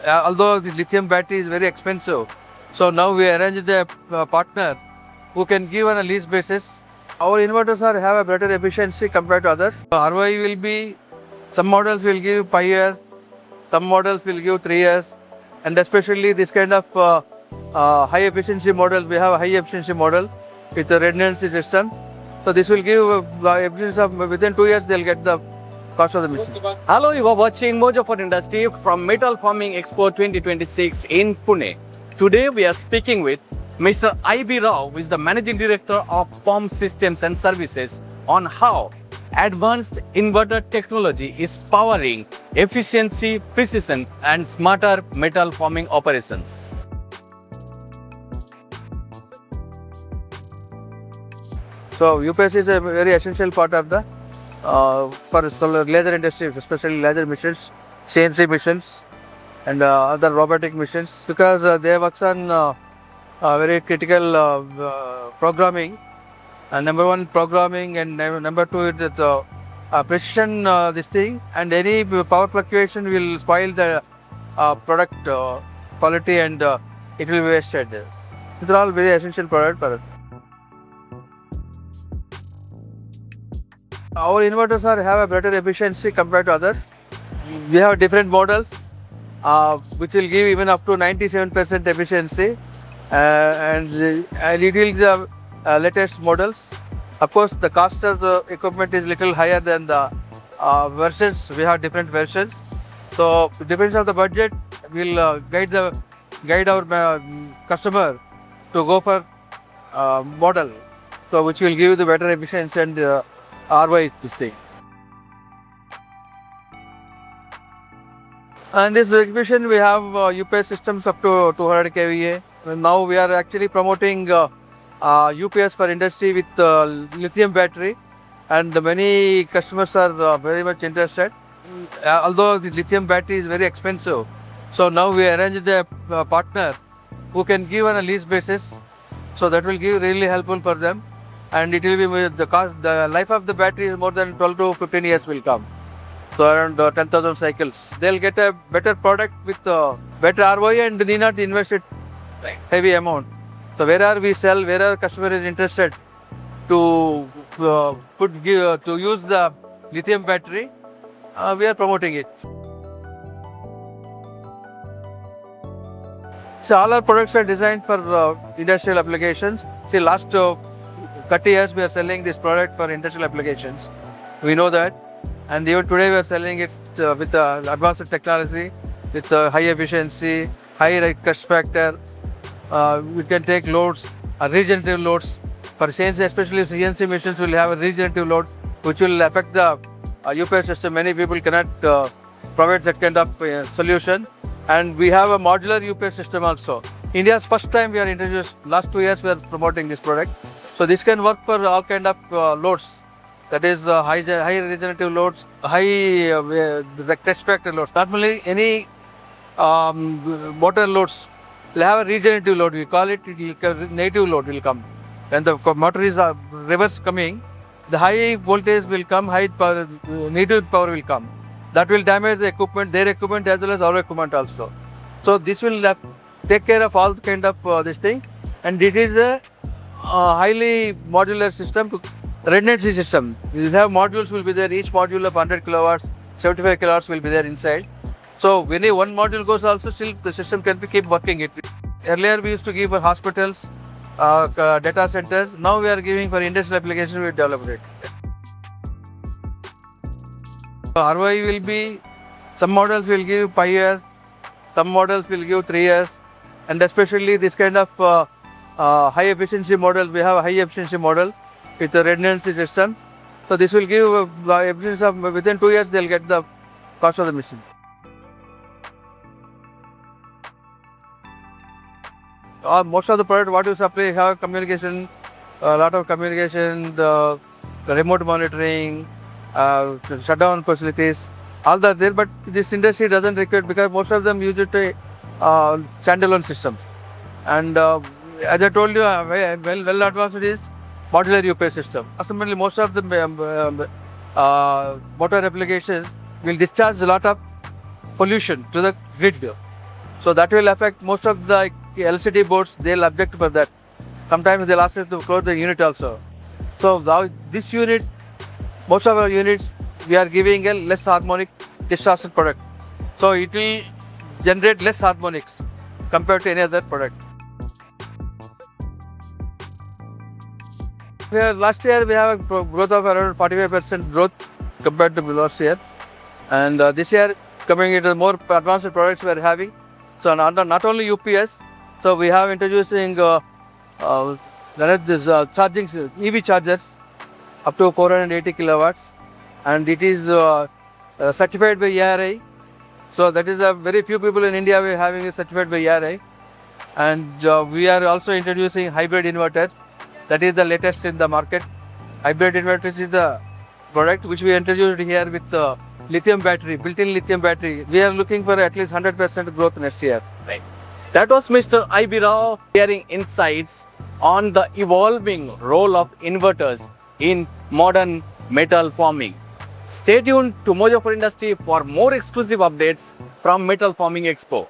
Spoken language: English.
although the lithium battery is very expensive, so now we arranged a partner who can give on a lease basis. Our inverters have a better efficiency compared to others. ROI will be, some models will give 5 years, some models will give 3 years, and especially this kind of high efficiency model, we have a high efficiency model with a redundancy system. So this will give efficiency of within 2 years they'll get the cost of the machine. Hello, you are watching Mojo for Industry from Metal Forming Expo 2026 in Pune. Today we are speaking with Mr. I.B. Rao, who is the Managing Director of Form Systems and Services, on how advanced inverter technology is powering efficiency, precision and smarter metal forming operations. So UPS is a very essential part of the for solar laser industry, especially laser machines, CNC machines, and other robotic machines, because they works on very critical programming. Number one, programming, and number two, it's precision. This thing, and any power fluctuation will spoil the product quality, and it will be wasted. These are all very essential product for us. Our inverters have a better efficiency compared to others. We have different models which will give even up to 97% efficiency, and it is the latest models. Of course, the cost of the equipment is little higher than the versions. We have different versions, so it depends on the budget. We'll guide our customer to go for model, so which will give the better efficiency and ROI this thing. And this exhibition we have UPS systems up to 200 kVA. Now we are actually promoting UPS for industry with lithium battery, and many customers are very much interested. Although the lithium battery is very expensive, so now we arranged a partner who can give on a lease basis, so that will give really helpful for them. And it will be with the cost, the life of the battery is more than 12 to 15 years will come. So around 10,000 cycles. They'll get a better product with better ROI and need not invest it heavy amount. So wherever we sell, wherever customer is interested to to use the lithium battery, we are promoting it. So all our products are designed for industrial applications. See, last 30 years we are selling this product for industrial applications. We know that, and even today we are selling it with advanced technology, with high efficiency, high request factor. We can take loads, regenerative loads. For CNC, especially CNC machines will have a regenerative load which will affect the UPS system. Many people cannot provide that kind of solution, and we have a modular UPS system also. India's first time we are introduced. Last 2 years we are promoting this product. So this can work for all kind of loads, that is high regenerative loads, high test factor loads. Normally any motor loads will have a regenerative load. We call it native load will come. When the motor is reverse coming, the high voltage will come, high power, native power will come. That will damage the equipment, their equipment as well as our equipment also. So this will take care of all kind of this thing, and it is a highly modular system, redundancy system. We will have modules will be there, each module of 100 kilowatts, 75 kilowatts will be there inside. So when one module goes also, still the system can keep working it. Earlier we used to give for hospitals, data centers. Now we are giving for industrial application, we developed it. ROI will be, some models will give 5 years, some models will give 3 years, and especially this kind of high efficiency model, we have a high efficiency model with a redundancy system. So this will give efficiency of within 2 years they'll get the cost of the machine. Most of the product what you supply have communication, a lot of communication, the remote monitoring, shutdown facilities, all that there. But this industry doesn't require, because most of them use it to standalone systems. And as I told you, well advanced is modular UPS system. Ultimately, most of the motor applications will discharge a lot of pollution to the grid. So that will affect most of the LCD boards. They'll object for that. Sometimes they'll ask us to close the unit also. So now this unit, most of our units, we are giving a less harmonic distortion product. So it will generate less harmonics compared to any other product. Last year we have a growth of around 45% growth compared to last year, and this year coming into more advanced products we are having. So not only UPS, so we have introducing charging EV chargers up to 480 kilowatts, and it is certified by ARI. So that is a very few people in India we are having it certified by ARI, and we are also introducing hybrid inverter. That is the latest in the market. Hybrid inverters is the product which we introduced here with the lithium battery, built-in lithium battery. We are looking for at least 100% growth next year. Right. That was Mr. I.B. Rao sharing insights on the evolving role of inverters in modern metal forming. Stay tuned to Mojo for Industry for more exclusive updates from Metal Forming Expo.